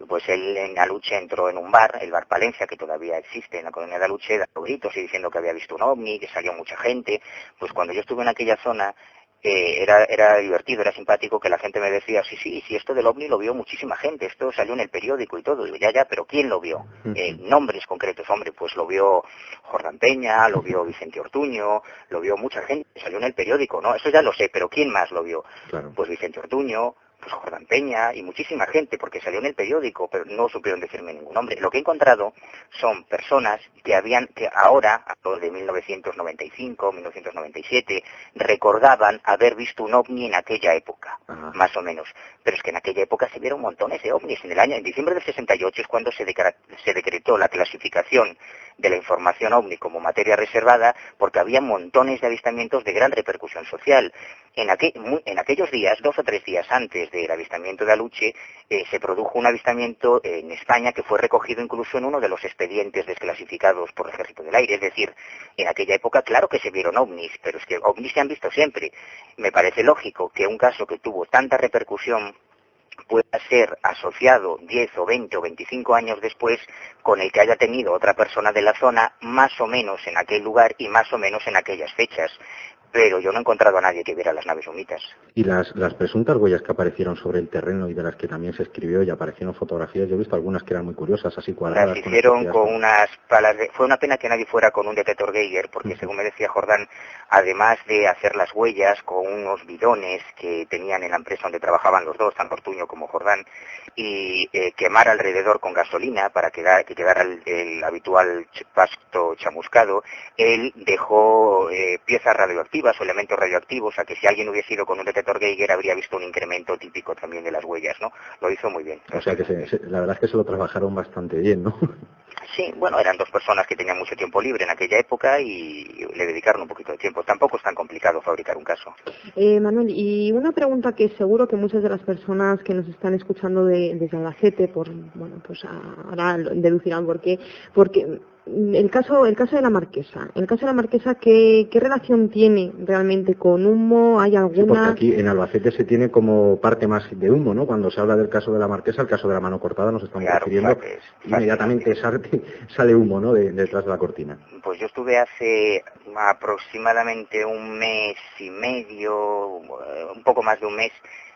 Speaker 3: Pues él en Aluche entró en un bar, el bar Palencia, que todavía existe en la colonia de Aluche, dando gritos y diciendo que había visto un ovni, que salió mucha gente. Pues cuando yo estuve en aquella zona, era divertido, era simpático, que la gente me decía, sí, esto del ovni lo vio muchísima gente, esto salió en el periódico y todo. Digo, ya, pero ¿quién lo vio? Nombres concretos, hombre, pues lo vio Jordán Peña, lo vio Vicente Ortuño, lo vio mucha gente, salió en el periódico, ¿no? Eso ya lo sé, pero ¿quién más lo vio? Claro. Pues Vicente Ortuño, pues Jordán Peña y muchísima gente, porque salió en el periódico, pero no supieron decirme ningún nombre. Lo que he encontrado son personas que ahora, a los de 1995, 1997, recordaban haber visto un ovni en aquella época, más o menos. Pero es que en aquella época se vieron montones de ovnis. En diciembre del 68 es cuando se decretó la clasificación de la información ovni como materia reservada, porque había montones de avistamientos de gran repercusión social. En aquellos días, 2 o 3 días antes del avistamiento de Aluche, se produjo un avistamiento en España que fue recogido incluso en uno de los expedientes desclasificados por el Ejército del Aire. Es decir, en aquella época claro que se vieron ovnis, pero es que ovnis se han visto siempre. Me parece lógico que un caso que tuvo tanta repercusión pueda ser asociado 10 o 20 o 25 años después con el que haya tenido otra persona de la zona más o menos en aquel lugar y más o menos en aquellas fechas. Pero yo no he encontrado a nadie que viera las naves humitas.
Speaker 4: Y las presuntas huellas que aparecieron sobre el terreno y de las que también se escribió y aparecieron fotografías, yo he visto algunas que eran muy curiosas, así cuadradas.
Speaker 3: Las hicieron con unas palas Fue una pena que nadie fuera con un detector Geiger, porque según me decía Jordán, además de hacer las huellas con unos bidones que tenían en la empresa donde trabajaban los dos, tanto Ortuño como Jordán, y quemar alrededor con gasolina para que quedara el habitual pasto chamuscado, él dejó piezas radioactivas o elementos radioactivos, a que si alguien hubiese ido con un detector Geiger habría visto un incremento típico también de las huellas, ¿no? Lo hizo muy bien.
Speaker 4: O sea que la verdad es que se lo trabajaron bastante bien, ¿no?
Speaker 3: Sí, bueno, eran dos personas que tenían mucho tiempo libre en aquella época y le dedicaron un poquito de tiempo. Tampoco es tan complicado fabricar un caso.
Speaker 1: Manuel, y una pregunta que seguro que muchas de las personas que nos están escuchando desde Albacete, pues ahora deducirán por qué, porque el caso de la Marquesa, ¿qué relación tiene realmente con Humo? ¿Hay alguna?
Speaker 4: Sí, porque aquí en Albacete se tiene como parte más de Humo, ¿no? Cuando se habla del caso de la Marquesa, el caso de la mano cortada, nos estamos refiriendo, inmediatamente sale Humo, ¿no? Detrás de la cortina.
Speaker 3: Pues yo estuve hace aproximadamente un mes y medio, un poco más de un mes,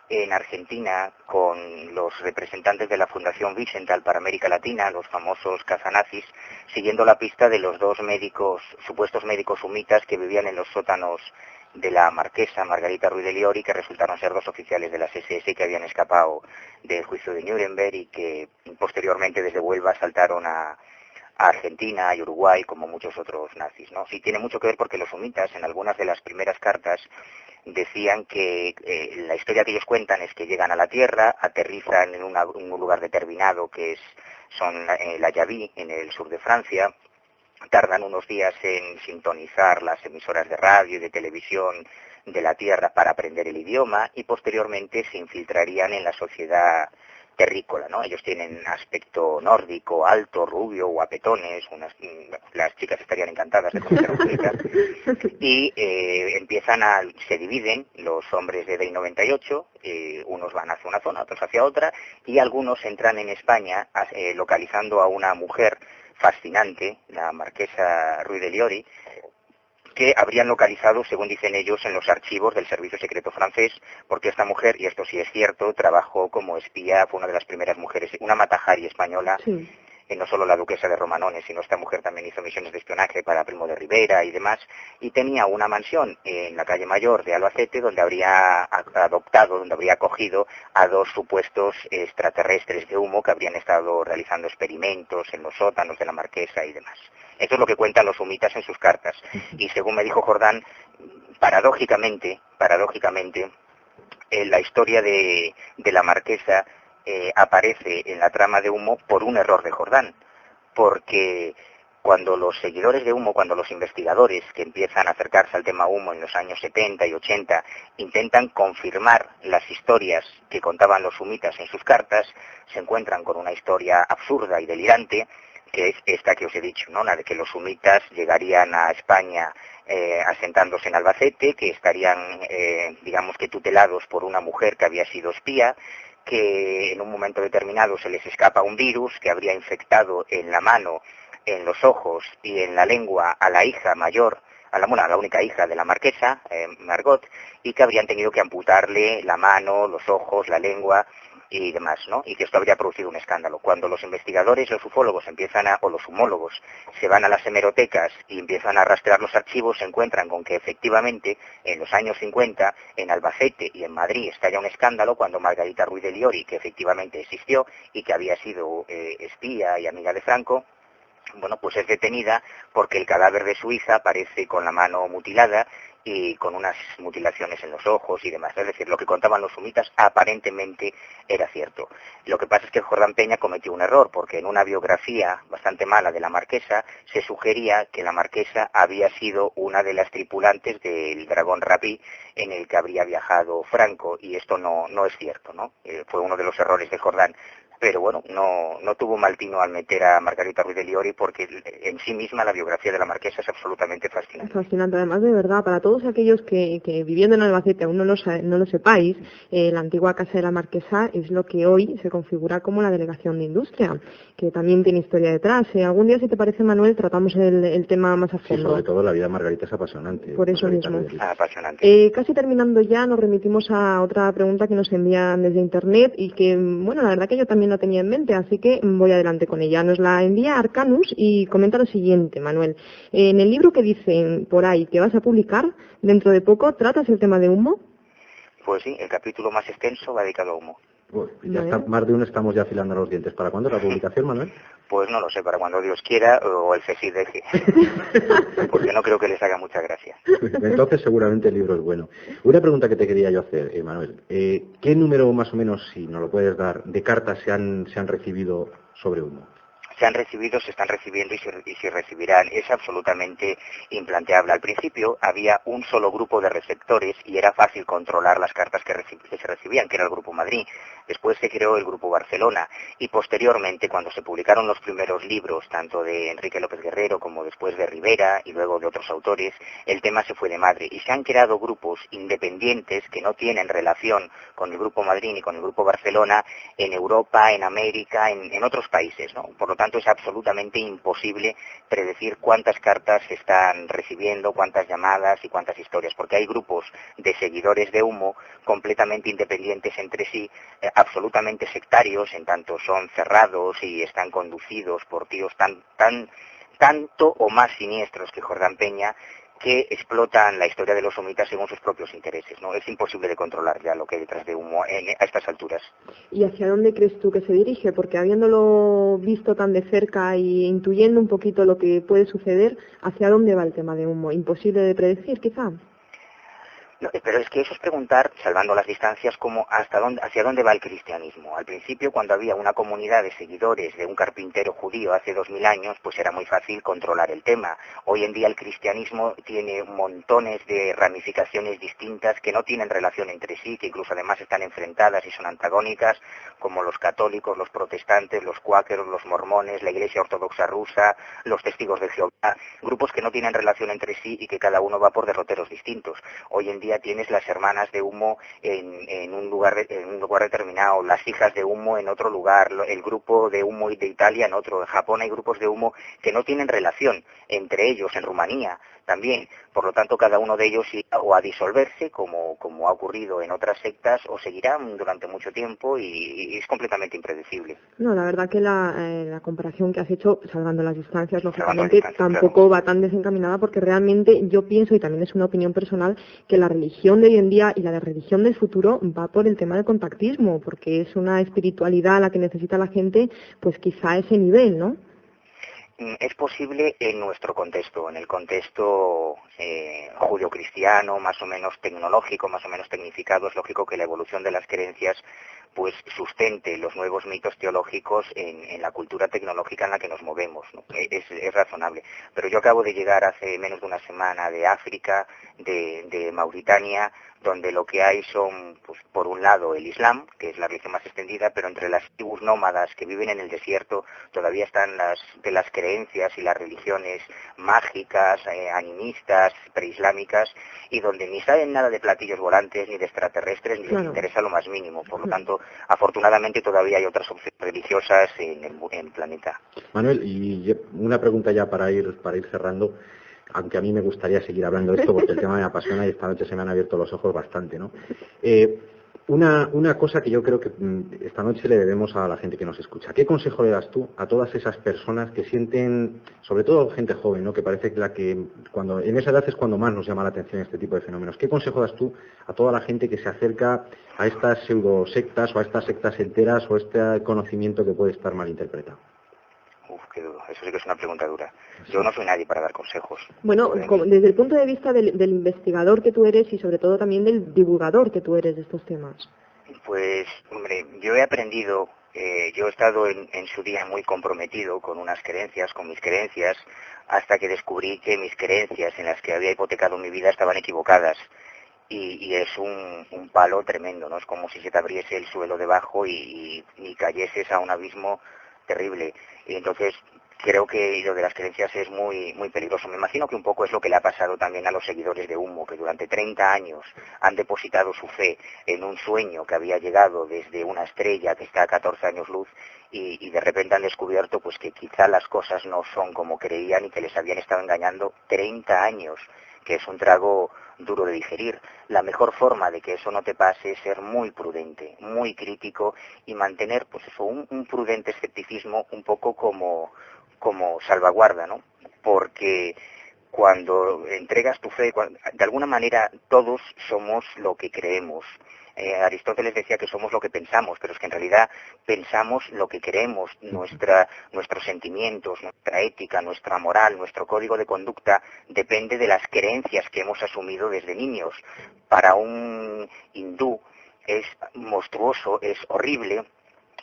Speaker 3: en Argentina con los representantes de la Fundación Wiesenthal para América Latina, los famosos cazanazis, siguiendo la pista de los dos supuestos médicos humitas que vivían en los sótanos de la Marquesa, Margarita Ruiz de Liori, que resultaron ser dos oficiales de las SS que habían escapado del juicio de Nuremberg y que posteriormente desde Huelva saltaron a Argentina y Uruguay, como muchos otros nazis, ¿no? Sí, tiene mucho que ver porque los humitas, en algunas de las primeras cartas, decían que la historia que ellos cuentan es que llegan a la Tierra, aterrizan en un lugar determinado que son la Yavy, en el sur de Francia, tardan unos días en sintonizar las emisoras de radio y de televisión de la Tierra para aprender el idioma y posteriormente se infiltrarían en la sociedad terrícola, ¿no? Ellos tienen aspecto nórdico, alto, rubio, guapetones, las chicas estarían encantadas de conocer a Sumitas, y se dividen los hombres de DEI 98, unos van hacia una zona, otros hacia otra, y algunos entran en España localizando a una mujer fascinante, la marquesa Ruiz de Liori, que habrían localizado, según dicen ellos, en los archivos del Servicio Secreto francés, porque esta mujer, y esto sí es cierto, trabajó como espía, fue una de las primeras mujeres, una Matajari española,
Speaker 1: Sí.
Speaker 3: No solo la duquesa de Romanones, sino esta mujer también hizo misiones de espionaje para Primo de Rivera y demás, y tenía una mansión en la calle Mayor de Albacete donde habría acogido a 2 supuestos extraterrestres de humo que habrían estado realizando experimentos en los sótanos de la marquesa y demás. Eso es lo que cuentan los humitas en sus cartas. Y según me dijo Jordán, paradójicamente, la historia de la marquesa aparece en la trama de Humo por un error de Jordán, porque cuando los seguidores de Humo, cuando los investigadores que empiezan a acercarse al tema Humo en los años 70 y 80 intentan confirmar las historias que contaban los humitas en sus cartas, se encuentran con una historia absurda y delirante, que es esta que os he dicho, ¿no? La de que los humitas llegarían a España asentándose en Albacete, que estarían, digamos que tutelados por una mujer que había sido espía, que en un momento determinado se les escapa un virus que habría infectado en la mano, en los ojos y en la lengua a la hija mayor, a la única hija de la marquesa, Margot, y que habrían tenido que amputarle la mano, los ojos, la lengua y demás, ¿no? Y que esto habría producido un escándalo. Cuando los investigadores, los ufólogos o los humólogos se van a las hemerotecas y empiezan a rastrear los archivos, se encuentran con que efectivamente en los años 50 en Albacete y en Madrid estalla un escándalo cuando Margarita Ruiz de Liori, que efectivamente existió y que había sido espía y amiga de Franco, bueno, pues es detenida porque el cadáver de su hija aparece con la mano mutilada y con unas mutilaciones en los ojos y demás. Es decir, lo que contaban los humitas aparentemente era cierto. Lo que pasa es que Jordán Peña cometió un error, porque en una biografía bastante mala de la marquesa se sugería que la marquesa había sido una de las tripulantes del Dragón Rapí en el que habría viajado Franco, y esto no es cierto, ¿no? Fue uno de los errores de Jordán. Pero bueno, no tuvo mal tino al meter a Margarita Ruiz de Liori, porque en sí misma la biografía de la marquesa es absolutamente fascinante.
Speaker 1: Fascinante, además, de verdad, para todos aquellos que viviendo en Albacete aún no lo sepáis, la antigua Casa de la Marquesa es lo que hoy se configura como la Delegación de Industria, que también tiene historia detrás. Algún día, si te parece, Manuel, tratamos el tema más a fondo.
Speaker 4: Sí, sobre todo la vida de Margarita es apasionante.
Speaker 1: Por eso mismo.
Speaker 3: Apasionante.
Speaker 1: Casi terminando ya, nos remitimos a otra pregunta que nos envían desde Internet y que, bueno, la verdad que yo también lo tenía en mente, así que voy adelante con ella. Nos la envía Arcanus y comenta lo siguiente, Manuel. En el libro que dicen por ahí que vas a publicar dentro de poco, ¿tratas el tema de humo?
Speaker 3: Pues sí, el capítulo más extenso va dedicado a humo.
Speaker 4: Pues ya está, más de uno estamos ya afilando los dientes. ¿Para cuándo la publicación, Manuel?
Speaker 3: Pues no lo sé, para cuando Dios quiera o el CSIC deje. Porque no creo que les haga mucha gracia.
Speaker 4: Entonces seguramente el libro es bueno. Una pregunta que te quería yo hacer, Manuel. ¿Qué número más o menos, si nos lo puedes dar, de cartas se han recibido sobre humo?
Speaker 3: Se han recibido, se están recibiendo y se recibirán. Es absolutamente implanteable. Al principio había un solo grupo de receptores y era fácil controlar las cartas que se recibían, que era el Grupo Madrid. Después se creó el Grupo Barcelona y posteriormente, cuando se publicaron los primeros libros, tanto de Enrique López Guerrero como después de Rivera y luego de otros autores, el tema se fue de madre y se han creado grupos independientes que no tienen relación con el Grupo Madrid ni con el Grupo Barcelona en Europa, en América, en otros países, ¿no? Por lo tanto, es absolutamente imposible predecir cuántas cartas se están recibiendo, cuántas llamadas y cuántas historias, porque hay grupos de seguidores de humo completamente independientes entre sí, absolutamente sectarios, en tanto son cerrados y están conducidos por tíos tanto o más siniestros que Jordán Peña, que explotan la historia de los humitas según sus propios intereses, ¿no? Es imposible de controlar ya lo que hay detrás de humo a estas alturas.
Speaker 1: ¿Y hacia dónde crees tú que se dirige? Porque habiéndolo visto tan de cerca y intuyendo un poquito lo que puede suceder, ¿hacia dónde va el tema de humo? ¿Imposible de predecir, quizá?
Speaker 3: No, pero es que eso es preguntar, salvando las distancias, como hacia dónde va el cristianismo. Al principio, cuando había una comunidad de seguidores de un carpintero judío hace 2000 años, pues era muy fácil controlar el tema. Hoy en día el cristianismo tiene montones de ramificaciones distintas que no tienen relación entre sí, que incluso además están enfrentadas y son antagónicas, como los católicos, los protestantes, los cuáqueros, los mormones, la Iglesia Ortodoxa rusa, los testigos de Jehová, grupos que no tienen relación entre sí y que cada uno va por derroteros distintos. Hoy en día tienes las hermanas de humo en un lugar determinado, las hijas de humo en otro lugar, el grupo de humo de Italia en otro. En Japón hay grupos de humo que no tienen relación entre ellos, en Rumanía también. Por lo tanto, cada uno de ellos irá o a disolverse, como ha ocurrido en otras sectas, o seguirán durante mucho tiempo y es completamente impredecible.
Speaker 1: No, la verdad que la comparación que has hecho, salvando las distancias, lógicamente, tampoco va tan desencaminada, porque realmente yo pienso, y también es una opinión personal, que la religión de hoy en día y la de religión del futuro va por el tema del contactismo, porque es una espiritualidad a la que necesita la gente, pues quizá a ese nivel, ¿no?
Speaker 3: Es posible en nuestro contexto, en el contexto judio-cristiano, más o menos tecnológico, más o menos tecnificado. Es lógico que la evolución de las creencias pues sustente los nuevos mitos teológicos en la cultura tecnológica en la que nos movemos, ¿no? Es razonable. Pero yo acabo de llegar hace menos de una semana de África, de Mauritania, donde lo que hay son, pues, por un lado, el Islam, que es la religión más extendida, pero entre las tribus nómadas que viven en el desierto todavía están las creencias y las religiones mágicas, animistas, preislámicas, y donde ni saben nada de platillos volantes, ni de extraterrestres, ni les interesa lo más mínimo. Por lo tanto, afortunadamente todavía hay otras opciones religiosas en el planeta.
Speaker 4: Manuel, y una pregunta ya para ir cerrando, aunque a mí me gustaría seguir hablando de esto porque el tema me apasiona y esta noche se me han abierto los ojos bastante, ¿no? Una cosa que yo creo que esta noche le debemos a la gente que nos escucha. ¿Qué consejo le das tú a todas esas personas que sienten, sobre todo gente joven, ¿no? Que parece que cuando en esa edad es cuando más nos llama la atención este tipo de fenómenos? ¿Qué consejo das tú a toda la gente que se acerca a estas pseudosectas o a estas sectas enteras o a este conocimiento que puede estar mal interpretado?
Speaker 3: Qué duro. Eso sí que es una pregunta dura. Yo no soy nadie para dar consejos.
Speaker 1: Bueno, desde el punto de vista del investigador que tú eres y sobre todo también del divulgador que tú eres de estos temas.
Speaker 3: Pues, hombre, yo he aprendido, yo he estado en su día muy comprometido con unas creencias, con mis creencias, hasta que descubrí que mis creencias en las que había hipotecado mi vida estaban equivocadas. Y es un palo tremendo, ¿no? Es como si se te abriese el suelo debajo y cayeses a un abismo terrible. Y entonces creo que lo de las creencias es muy muy peligroso. Me imagino que un poco es lo que le ha pasado también a los seguidores de Humo, que durante 30 años han depositado su fe en un sueño que había llegado desde una estrella que está a 14 años luz y de repente han descubierto pues que quizá las cosas no son como creían y que les habían estado engañando 30 años, que es un trago duro de digerir. La mejor forma de que eso no te pase es ser muy prudente, muy crítico y mantener pues eso, un prudente escepticismo un poco como salvaguarda, ¿no? Porque cuando entregas tu fe, de alguna manera todos somos lo que creemos. Aristóteles decía que somos lo que pensamos, pero es que en realidad pensamos lo que creemos, nuestros sentimientos, nuestra ética, nuestra moral, nuestro código de conducta depende de las creencias que hemos asumido desde niños. Para un hindú es monstruoso, es horrible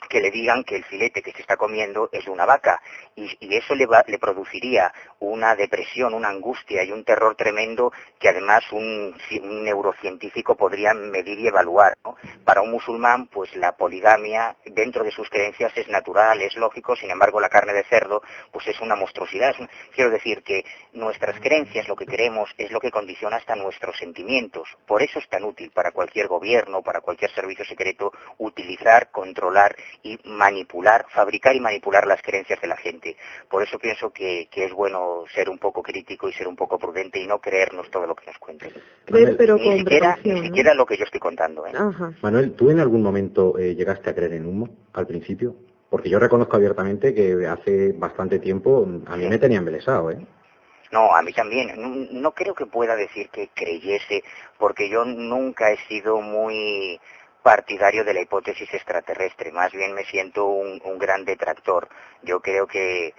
Speaker 3: que le digan que el filete que se está comiendo es de una vaca y eso le produciría una depresión, una angustia y un terror tremendo que además un neurocientífico podría medir y evaluar, ¿no? Para un musulmán, pues la poligamia dentro de sus creencias es natural, es lógico, sin embargo la carne de cerdo pues es una monstruosidad. Quiero decir que nuestras creencias, lo que creemos, es lo que condiciona hasta nuestros sentimientos. Por eso es tan útil para cualquier gobierno, para cualquier servicio secreto, utilizar, controlar y manipular, fabricar y manipular las creencias de la gente. Por eso pienso que es bueno ser un poco crítico y ser un poco prudente y no creernos todo lo que nos cuenten.
Speaker 1: Creer, pero
Speaker 3: ni siquiera lo que yo estoy contando, ¿eh?
Speaker 1: Ajá.
Speaker 4: Manuel, ¿tú en algún momento llegaste a creer en Humo al principio? Porque yo reconozco abiertamente que hace bastante tiempo a mí me tenía embelesado, ¿eh?
Speaker 3: No, a mí también. No creo que pueda decir que creyese, porque yo nunca he sido muy partidario de la hipótesis extraterrestre. Más bien me siento un gran detractor. Yo creo que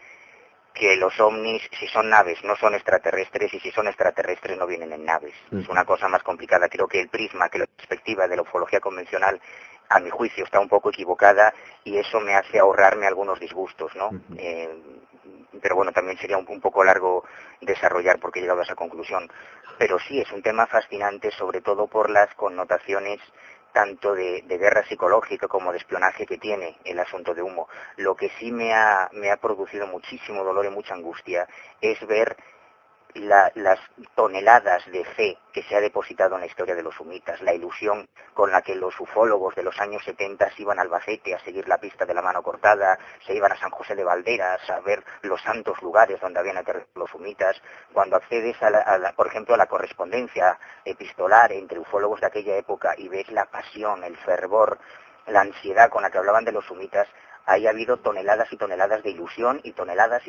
Speaker 3: que los ovnis, si son naves, no son extraterrestres, y si son extraterrestres no vienen en naves. Es una cosa más complicada. Creo que el prisma, que la perspectiva de la ufología convencional, a mi juicio, está un poco equivocada, y eso me hace ahorrarme algunos disgustos, ¿no? Pero bueno, también sería un poco largo desarrollar porque he llegado a esa conclusión. Pero sí, es un tema fascinante, sobre todo por las connotaciones tanto de guerra psicológica como de espionaje que tiene el asunto de humo. Lo que sí me ha producido muchísimo dolor y mucha angustia es ver las toneladas de fe que se ha depositado en la historia de los humitas, la ilusión con la que los ufólogos de los años 70 se iban a Albacete a seguir la pista de la mano cortada, se iban a San José de Valderas a ver los santos lugares donde habían aterrizado los humitas. Cuando accedes por ejemplo, a la correspondencia epistolar entre ufólogos de aquella época y ves la pasión, el fervor, la ansiedad con la que hablaban de los humitas, ahí ha habido toneladas y toneladas de ilusión y toneladas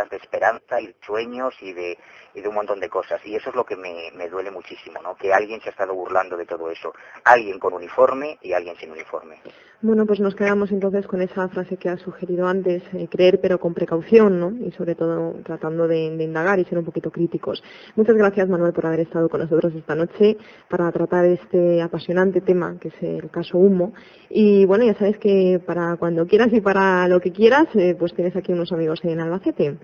Speaker 3: de esperanza y sueños y de un montón de cosas. Y eso es lo que me duele muchísimo, ¿no? Que alguien se ha estado burlando de todo eso. Alguien con uniforme y alguien sin uniforme.
Speaker 1: Bueno, pues nos quedamos entonces con esa frase que has sugerido antes, creer pero con precaución, ¿no? Y sobre todo tratando de indagar y ser un poquito críticos. Muchas gracias, Manuel, por haber estado con nosotros esta noche para tratar este apasionante tema que es el caso Humo. Y bueno, ya sabes que para cuando quieras y para lo que quieras, pues tienes aquí unos amigos en Albacete.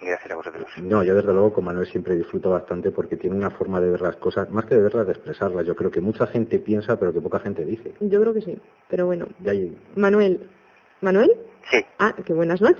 Speaker 3: Gracias a vosotros.
Speaker 4: No, yo desde luego con Manuel siempre disfruto bastante porque tiene una forma de ver las cosas, más que de verlas, de expresarlas. Yo creo que mucha gente piensa, pero que poca gente dice.
Speaker 1: Yo creo que sí, pero bueno.
Speaker 4: Y ahí...
Speaker 1: ¿Manuel?
Speaker 3: Sí.
Speaker 1: Ah, qué buenas noches.